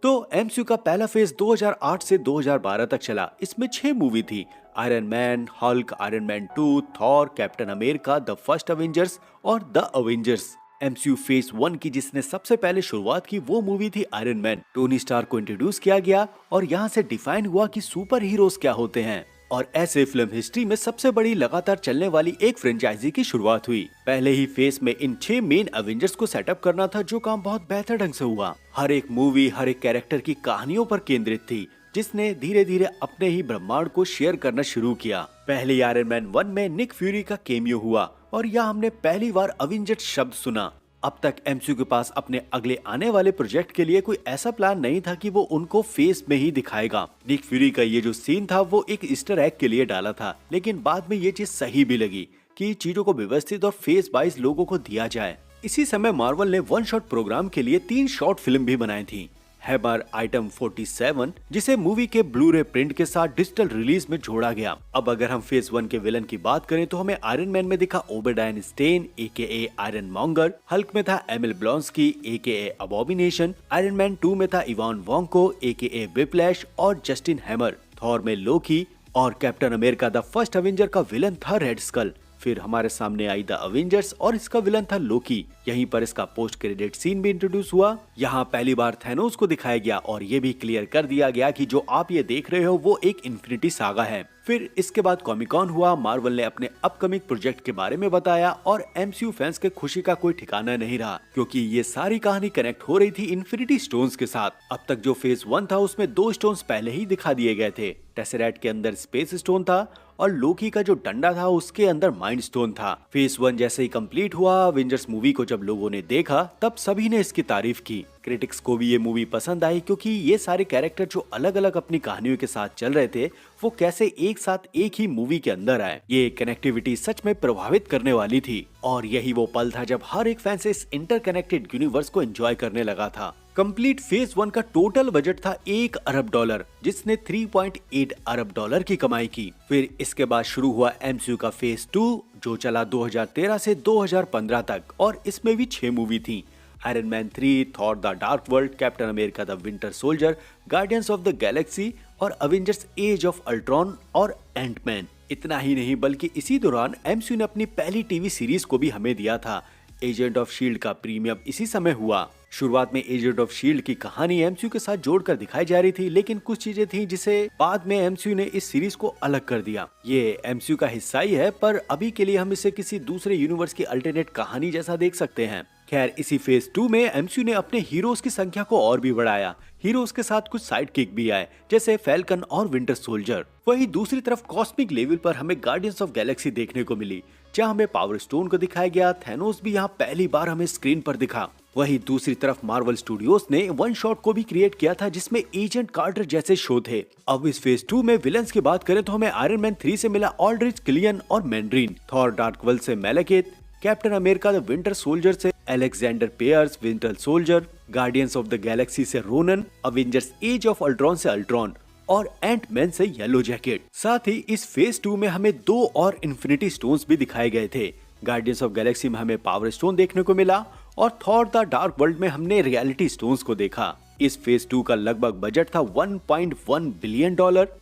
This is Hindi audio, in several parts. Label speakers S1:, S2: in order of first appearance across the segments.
S1: तो एमसीयू का पहला फेज 2008 से 2012 तक चला। इसमें 6 मूवी थी। Iron man, Hulk, iron Man 2, Thor, captain America, the first Avengers और द अवेंजर्स। एमसीयू फेज 1 की जिसने सबसे पहले शुरुआत की वो मूवी थी आयरन मैन। टोनी स्टार को इंट्रोड्यूस किया गया और यहाँ से डिफाइन हुआ कि सुपर हीरोज क्या होते हैं। और ऐसे फिल्म हिस्ट्री में सबसे बड़ी लगातार चलने वाली एक फ्रेंचाइजी की शुरुआत हुई। पहले ही फेज में इन 6 मेन अवेंजर्स को सेटअप करना था, जो काम बहुत बेहतर ढंग से हुआ। हर एक मूवी हर एक कैरेक्टर की कहानियों पर केंद्रित थी, जिसने धीरे धीरे अपने ही ब्रह्मांड को शेयर करना शुरू किया। पहले आयरन मैन 1 में निक फ्यूरी का केमियो हुआ और यहाँ हमने पहली बार अवेंजर्स शब्द सुना। अब तक एमसीयू के पास अपने अगले आने वाले प्रोजेक्ट के लिए कोई ऐसा प्लान नहीं था कि वो उनको फेस में ही दिखाएगा। निक फ्यूरी का ये जो सीन था वो एक ईस्टर एग के लिए डाला था, लेकिन बाद में ये चीज सही भी लगी कि चीजों को व्यवस्थित और फेस वाइज लोगों को दिया जाए। इसी समय मार्वल ने वन शॉट प्रोग्राम के लिए 3 शॉर्ट फिल्म भी बनाई थी। हैबर आइटम 47, जिसे मूवी के ब्लूरे प्रिंट के साथ डिजिटल रिलीज में जोड़ा गया। अब अगर हम फेज 1 के विलन की बात करें तो हमें आयरन मैन में दिखा Obadiah Stane AKA Iron Monger, Hulk में था Emil Blonsky AKA Abomination, Iron Man 2 में था इवान वोंको AKA विप्लैश और जस्टिन हैमर, थॉर में लोकी और Captain America the First Avenger का विलन था रेड स्कल। फिर हमारे सामने आई द अवेंजर्स और इसका विलन था लोकी। यहीं पर इसका पोस्ट क्रेडिट सीन भी इंट्रोड्यूस हुआ। यहाँ पहली बार थैनोस को दिखाया गया और ये भी क्लियर कर दिया गया कि जो आप ये देख रहे हो वो एक इन्फिनिटी सागा है। फिर इसके बाद कॉमिकॉन हुआ। मार्वल ने अपने अपकमिंग प्रोजेक्ट के बारे में बताया और एमसीयू फैंस के खुशी का कोई ठिकाना नहीं रहा, क्योंकि ये सारी कहानी कनेक्ट हो रही थी इन्फिनिटी स्टोन्स के साथ। अब तक जो फेज 1 था उसमें 2 स्टोन्स पहले ही दिखा दिए गए थे। टेसरेट के अंदर स्पेस स्टोन था और लोकी का जो डंडा था उसके अंदर माइंड स्टोन था। फेज 1 जैसे ही कंप्लीट हुआ, अवेंजर्स मूवी को जब लोगों ने देखा तब सभी ने इसकी तारीफ की। क्रिटिक्स को भी ये मूवी पसंद आई, क्योंकि ये सारे कैरेक्टर जो अलग अलग अपनी कहानियों के साथ चल रहे थे वो कैसे एक साथ एक ही मूवी के अंदर आए। ये कनेक्टिविटी सच में प्रभावित करने वाली थी और यही वो पल था जब हर एक फैन से इस इंटरकनेक्टेड यूनिवर्स को एंजॉय करने लगा था। कंप्लीट फेज 1 का टोटल बजट था $1 अरब, जिसने 3.8 अरब डॉलर की कमाई की। फिर इसके बाद शुरू हुआ एमसीयू का फेज 2, जो चला 2013 से 2015 तक और इसमें भी 6 मूवी थी। Iron man 3, Thor the dark world, captain America the Winter Soldier, Guardians of the Galaxy और अवेंजर्स एज ऑफ अल्ट्रॉन और एंटमैन। इतना ही नहीं बल्कि इसी दौरान एमसीयू ने अपनी पहली टीवी सीरीज को भी हमें दिया था। एजेंट ऑफ शील्ड का प्रीमियम इसी समय हुआ। शुरुआत में एजेंट ऑफ शील्ड की कहानी एमसीयू के साथ जोड़कर दिखाई जा रही थी, लेकिन कुछ चीजें थी जिसे बाद में एमसीयू ने इस सीरीज को अलग कर दिया। ये एमसीयू का हिस्सा ही है, पर अभी के लिए हम इसे किसी दूसरे यूनिवर्स की अल्टरनेट कहानी जैसा देख सकते हैं। खैर, इसी फेज 2 में एमसीयू ने अपने हीरोज की संख्या को और भी बढ़ाया। हीरोज के साथ कुछ साइड किक भी आए, जैसे फैल्कन और विंटर सोल्जर। वहीं दूसरी तरफ कॉस्मिक लेवल पर हमें गार्डियंस ऑफ गैलेक्सी देखने को मिली, जहां हमें पावर स्टोन को दिखाया गया। थैनोस भी यहाँ पहली बार हमें स्क्रीन पर दिखा। वहीं दूसरी तरफ मार्वल स्टूडियोज ने वन शॉट को भी क्रिएट किया था, जिसमें एजेंट कार्टर जैसे शो थे। अब इस फेज 2 में विलन्स की बात करें तो हमें आयरन मैन 3 से मिला ऑल्ड्रिच किलियन और मैंड्रीन, थॉर डार्क वर्ल्ड से Malekith, Captain America the Winter Soldier से Alexander Pierce Winter Soldier, Guardians of the Galaxy से Ronan, Avengers Age of Ultron से अल्ट्रॉन और एंटमैन से येलो जैकेट। साथ ही इस फेज 2 में हमें 2 और इन्फिनिटी स्टोन्स भी दिखाए गए थे। गार्डियंस ऑफ गैलेक्सी में हमें पावर स्टोन देखने को मिला और थॉर द डार्क वर्ल्ड में हमने रियलिटी स्टोन्स को देखा। इस फेज 2 का लगभग बजट था $1.1 बिलियन,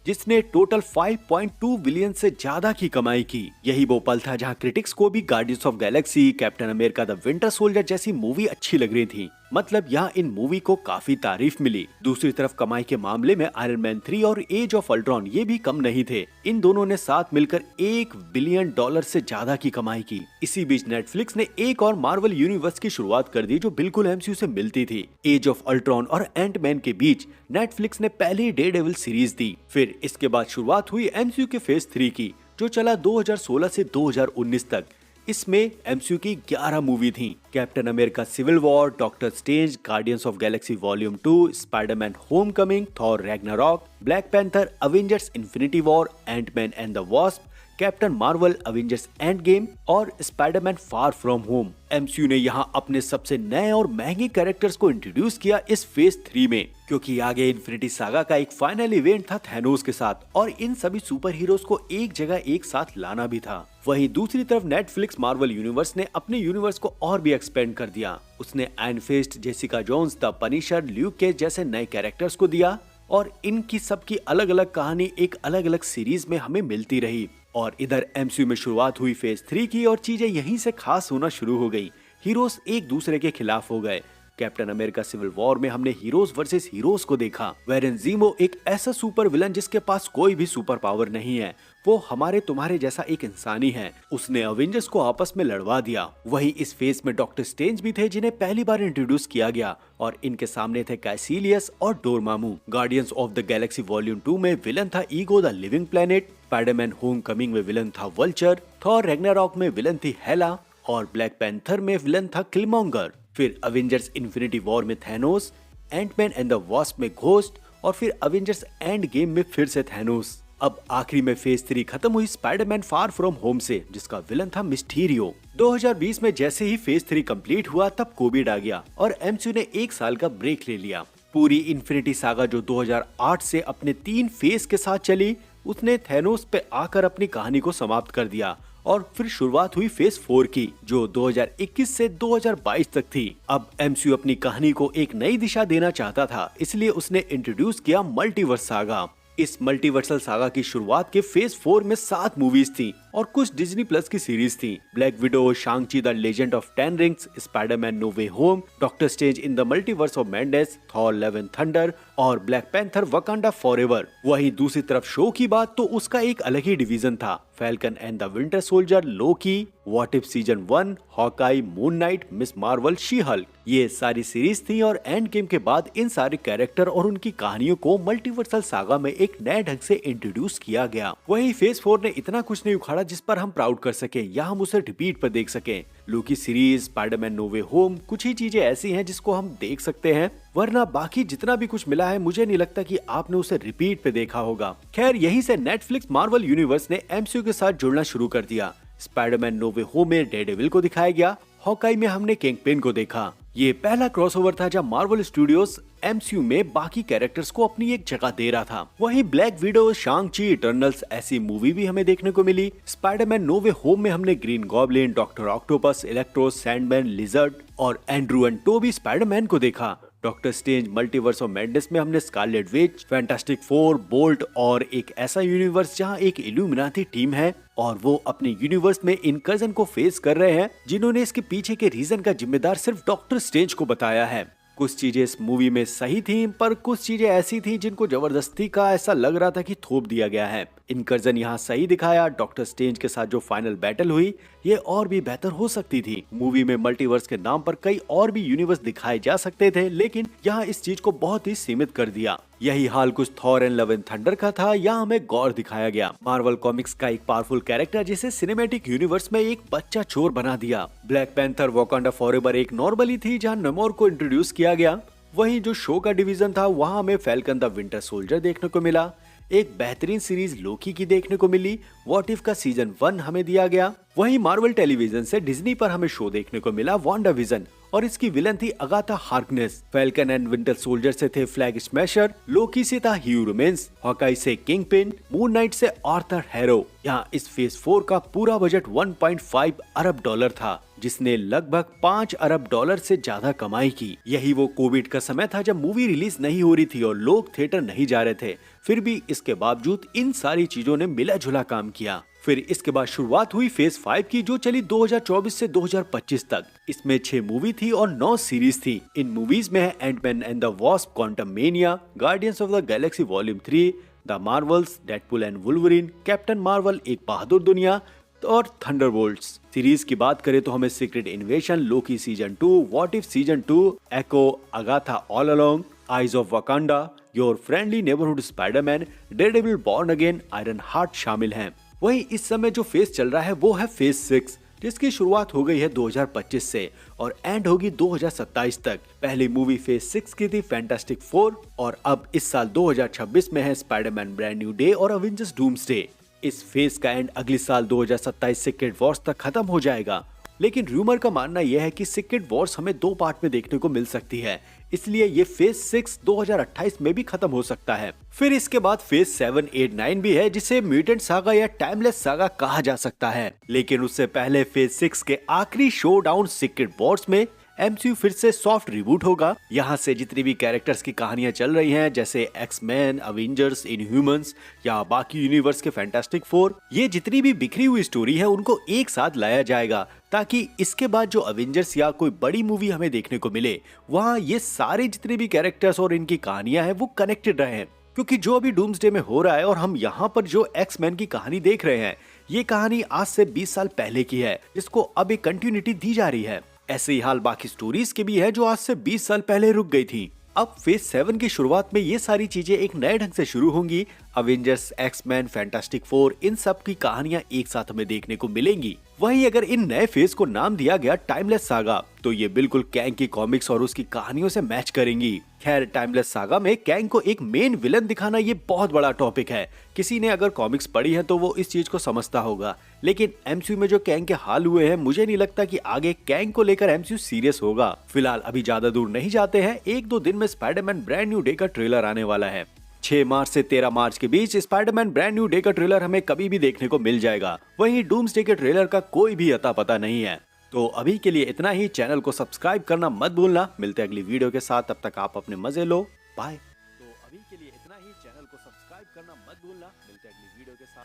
S1: जिसने टोटल 5.2 बिलियन से ज्यादा की कमाई की। यही वो पल था जहां क्रिटिक्स को भी guardians of Galaxy, captain America the Winter soldier जैसी मूवी अच्छी लग रही थी। मतलब यहाँ इन मूवी को काफी तारीफ मिली। दूसरी तरफ कमाई के मामले में आयरन मैन 3 और एज ऑफ अल्ट्रॉन ये भी कम नहीं थे। इन दोनों ने साथ मिलकर $1 बिलियन से ज्यादा की कमाई की। इसी बीच नेटफ्लिक्स ने एक और मार्वल यूनिवर्स की शुरुआत कर दी, जो बिल्कुल एमसीयू से मिलती थी। एज ऑफ अल्ट्रॉन और एंटमैन के बीच नेटफ्लिक्स ने पहली डेयरडेविल सीरीज दी। फिर इसके बाद शुरुआत हुई एमसीयू के फेज 3 की, जो चला 2016 से 2019 तक। इसमें एमसीयू की 11 मूवी थी। Captain America Civil War, Doctor Strange, Guardians of Galaxy volume 2, Spiderman Homecoming, Thor Ragnarok, Black Panther, Avengers Infinity War, Antman and the Wasp, Captain Marvel, Avengers Endgame और Spiderman Far From Home. MCU ने यहाँ अपने सबसे नए और महंगे कैरेक्टर्स को इंट्रोड्यूस किया इस फेज 3 में, क्योंकि आगे इन्फिनिटी सागा का एक फाइनल इवेंट था थैनोस के साथ और इन सभी सुपर हीरोज को एक जगह एक साथ लाना भी था। वहीं दूसरी तरफ नेटफ्लिक्स मार्वल यूनिवर्स ने अपने यूनिवर्स को और भी एक्सपेंड कर दिया। उसने Iron Fist, Jessica Jones, the Punisher, Luke Cage जैसे नए कैरेक्टर्स को दिया और इनकी सबकी अलग अलग कहानी एक अलग अलग सीरीज में हमें मिलती रही। और इधर एमसीयू में शुरुआत हुई फेज 3 की और चीजें यहीं से खास होना शुरू हो गई। हीरोज एक दूसरे के खिलाफ हो गए। कैप्टन अमेरिका सिविल वॉर में हमने हीरोज वर्सेस हीरोज को देखा, वेरन ज़ीमो एक ऐसा सुपर विलन जिसके पास कोई भी सुपर पावर नहीं है, वो हमारे तुम्हारे जैसा एक इंसानी है। उसने अवेंजर्स को आपस में लड़वा दिया। वहीं इस फेज में डॉक्टर स्ट्रेंज भी थे जिन्हें पहली बार इंट्रोड्यूस किया गया और इनके सामने थे कैसिलियस और Dormammu. Guardians of the Galaxy volume 2 में विलन था ego the living planet. Spiderman Homecoming में विलन था वल्चर। थॉर रैग्नारॉक में विलन थी हेला और ब्लैक पैंथर में विलन था किलमॉन्गर। फिर अवेंजर्स इन्फिनिटी वॉर में Thanos, Ant Man and the Wasp में घोस्ट और फिर अवेंजर्स एंड गेम में फिर से थैनोस। अब आखिरी में फेज 3 खत्म हुई स्पाइडरमैन फार फ्रॉम होम से, जिसका विलन था मिस्टीरियो। 2020 में जैसे ही फेज 3 कंप्लीट हुआ तब कोविड आ गया और एमसीयू ने एक साल का ब्रेक ले लिया। पूरी इन्फिनिटी सागा जो 2008 से अपने 3 फेज के साथ चली, उसने थैनोस पे आकर अपनी कहानी को समाप्त कर दिया और फिर शुरुआत हुई फेज 4 की जो 2021 से 2022 तक थी। अब एमसीयू अपनी कहानी को एक नई दिशा देना चाहता था, इसलिए उसने इंट्रोड्यूस किया मल्टीवर्स सागा। इस मल्टीवर्सल सागा की शुरुआत के फेज 4 में 7 मूवीज थी और कुछ डिज्नी प्लस की सीरीज थी। Black Widow, Shang Chi the Legend of 10 Rings, Spiderman No Way Home, Doctor Strange in the Multiverse of Madness, Thor Love and Thunder और ब्लैक पैंथर वकांडा फॉरएवर। वहीं दूसरी तरफ शो की बात तो उसका एक अलग ही डिवीजन था। Falcon and the Winter soldier, Loki, what if season 1, Hawkeye, moon night, miss Marvel, she Hulk, ये सारी सीरीज थी और एंड गेम के बाद इन सारे कैरेक्टर और उनकी कहानियों को मल्टीवर्सल सागा में एक नए ढंग से इंट्रोड्यूस किया गया। वहीं फेज 4 ने इतना कुछ नहीं उखाड़ा जिस पर हम प्राउड कर सके या हम उसे रिपीट पर देख सके। Loki series, Spiderman No Way home, कुछ ही चीजें ऐसी हैं जिसको हम देख सकते हैं, वरना बाकी जितना भी कुछ मिला है मुझे नहीं लगता कि आपने उसे रिपीट पे देखा होगा। खैर, यहीं से नेटफ्लिक्स मार्वल यूनिवर्स ने एमसीयू के साथ जुड़ना शुरू कर दिया। स्पाइडरमैन नो वे होम में डेयरडेविल को दिखाया गया, हॉकाई में हमने किंगपिन को देखा। ये पहला क्रॉसओवर था जब मार्वल स्टूडियोज एमसीयू में बाकी कैरेक्टर्स को अपनी एक जगह दे रहा था। वहीं ब्लैक विडो, शांग-ची, इटर्नल्स ऐसी मूवी भी हमें देखने को मिली। स्पाइडरमैन नो वे होम में हमने green goblin, doctor octopus, electro, Sandman, lizard और एंड्रू एंड टोबी स्पाइडरमैन को देखा। Doctor strange multiverse of madness में हमने Scarlet Witch, fantastic four, bolt और एक ऐसा यूनिवर्स जहां एक इल्यूमिनाटी टीम है और वो अपने यूनिवर्स में इनकर्जन को फेस कर रहे हैं, जिन्होंने इसके पीछे के रीजन का जिम्मेदार सिर्फ डॉक्टर स्ट्रेंज को बताया है। कुछ चीजें इस मूवी में सही थी पर कुछ चीजें ऐसी थी जिनको जबरदस्ती का ऐसा लग रहा था कि थोप दिया गया है। इनकर्जन यहाँ सही दिखाया। डॉक्टर स्ट्रेंज के साथ जो फाइनल बैटल हुई ये और भी बेहतर हो सकती थी। मूवी में मल्टीवर्स के नाम पर कई और भी यूनिवर्स दिखाए जा सकते थे, लेकिन यहाँ इस चीज को बहुत ही सीमित कर दिया। यही हाल कुछ Thor and love and thunder का था। यहाँ हमें गॉर दिखाया गया, मार्वल कॉमिक्स का एक पावरफुल कैरेक्टर जिसे सिनेमैटिक यूनिवर्स में एक बच्चा चोर बना दिया। ब्लैक पैंथर वकांडा फॉरएवर एक नॉर्मली थी जहाँ नमोर को इंट्रोड्यूस किया गया। वहीं जो शो का डिवीजन था वहाँ हमें फैल्कन द विंटर सोल्जर देखने को मिला। एक बेहतरीन सीरीज लोकी की देखने को मिली। व्हाट इफ का सीजन 1 हमें दिया गया। वहीं मार्वल टेलीविजन से डिज्नी पर हमें शो देखने को मिला वांडा विजन और इसकी विलन थी Agatha Harkness. Falcon and winter Soldier से थे फ्लैग स्मैशर, लोकी से था ह्यू रोमेंस, हॉकाई से किंगपिन, मून नाइट से आर्थर हैरो। यहाँ इस फेज 4 का पूरा बजट 1.5 अरब डॉलर था, जिसने लगभग 5 अरब डॉलर से ज्यादा कमाई की। यही वो कोविड का समय था जब मूवी रिलीज नहीं हो रही थी और लोग थिएटर नहीं जा रहे थे, फिर भी इसके बावजूद इन सारी चीजों ने मिला जुला काम किया। फिर इसके बाद शुरुआत हुई फेज 5 की जो चली 2024 से 2025 तक। इसमें 6 मूवी थी और 9 सीरीज थी। इन मूवीज में है Ant Man and the Wasp, Quantumania, Guardians of the Galaxy Volume 3, the Marvels, Deadpool and Wolverine, Captain Marvel एक बहादुर दुनिया और थंडरबोल्ट्स। सीरीज की बात करें तो हमें secret इन्वेशन, Loki season 2, what if season 2, echo, Agatha all along, eyes of Wakanda, your friendly neighbourhood Spiderman, Daredevil born again, iron heart शामिल हैं। वहीं इस समय जो फेज चल रहा है वो है फेज 6, जिसकी शुरुआत हो गई है 2025 से और एंड होगी 2027 तक। पहली मूवी फेज 6 की थी फैंटास्टिक फोर और अब इस साल 2026 में है स्पाइडरमैन ब्रांड न्यू डे और अवेंजर्स डूम्सडे। इस फेज का एंड अगले साल 2027 सीक्रेट वॉर्स तक खत्म हो जाएगा, लेकिन रूमर का मानना यह है कि सीक्रेट वॉर्स हमें 2 पार्ट में देखने को मिल सकती है। इसलिए ये फेज 6 2028 में भी खत्म हो सकता है। फिर इसके बाद फेज 7, 8, 9 भी है, जिसे म्यूटेंट सागा या टाइमलेस सागा कहा जा सकता है। लेकिन उससे पहले फेज 6 के आखिरी शो डाउन सीक्रेट वॉर्स में MCU फिर से सॉफ्ट रिबूट होगा। यहाँ से जितनी भी कैरेक्टर्स की कहानियां चल रही हैं, जैसे एक्समैन, अवेंजर्स, इनह्यूमंस या बाकी यूनिवर्स के फैंटास्टिक फोर, ये जितनी भी बिखरी हुई स्टोरी है उनको एक साथ लाया जाएगा, ताकि इसके बाद जो अवेंजर्स या कोई बड़ी मूवी हमें देखने को मिले, वहाँ ये सारे जितने भी कैरेक्टर्स और इनकी कहानियां हैं वो कनेक्टेड रहे। क्योंकि जो अभी डूम्सडे में हो रहा है और हम यहाँ पर जो एक्समैन की कहानी देख रहे हैं, ये कहानी आज से 20 साल पहले की है, जिसको अब एक कंटिन्यूटी दी जा रही है। ऐसे ही हाल बाकी स्टोरीज के भी है जो आज से 20 साल पहले रुक गई थी। अब फेज 7 की शुरुआत में ये सारी चीजें एक नए ढंग से शुरू होंगी। अवेंजर्स, एक्समैन, फैंटास्टिक फोर, इन सब की कहानियां एक साथ हमें देखने को मिलेंगी। वहीं अगर इन नए फेज को नाम दिया गया टाइमलेस सागा, तो ये बिल्कुल कैंग की कॉमिक्स और उसकी कहानियों से मैच करेंगी। खैर, टाइमलेस सागा में कैंग को एक मेन विलन दिखाना ये बहुत बड़ा टॉपिक है। किसी ने अगर कॉमिक्स पढ़ी है तो वो इस चीज को समझता होगा। लेकिन MCU में जो कैंग के हाल हुए हैं, मुझे नहीं लगता कि आगे कैंग को लेकर MCU सीरियस होगा। फिलहाल अभी ज्यादा दूर नहीं जाते हैं, 1-2 दिन में स्पाइडरमैन ब्रांड न्यू डे का ट्रेलर आने वाला है। 6 मार्च से 13 मार्च के बीच स्पाइडरमैन ब्रांड न्यू डे का ट्रेलर हमें कभी भी देखने को मिल जाएगा। वहीं डूम्सडे के ट्रेलर का कोई भी अता पता नहीं है। तो अभी के लिए इतना ही। चैनल को सब्सक्राइब करना मत भूलना। मिलते हैं अगली वीडियो के साथ, तब तक आप अपने मजे लो। बाय। तो अभी के लिए इतना ही। चैनल को सब्सक्राइब करना मत भूलना। मिलते हैं अगली वीडियो के साथ।